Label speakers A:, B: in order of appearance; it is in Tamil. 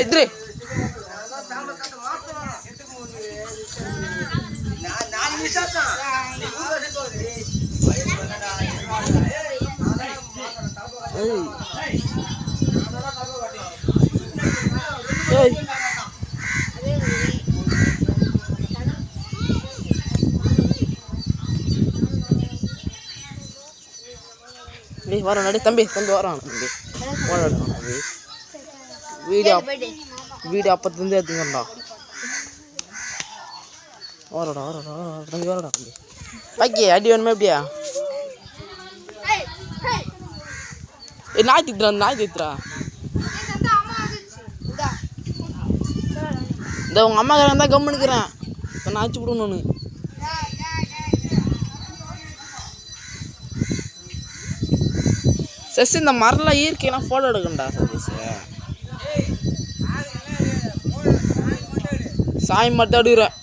A: இத்ரி வரோம் நடி தம்பி கொஞ்சம் வரோம் தம்பி தம்பி வீடியோ அப்பத்துலேருந்து எடுத்துக்கண்டா வரடா தம்பி வரடா தம்பி பாக்கி அடி வேணுமா எப்படியா நாய் திட்டுறா இந்த உங்கள் அம்மா கிட்ட தான் கம்முனுக்குறேன் நான் ஆச்சு விடணும்னு சசி இந்த மரம்லாம் இயற்கையெல்லாம் ஃபோட்டோ எடுக்கண்டா சதீஷ் சாமி மட்டும் எடுக்கிறேன்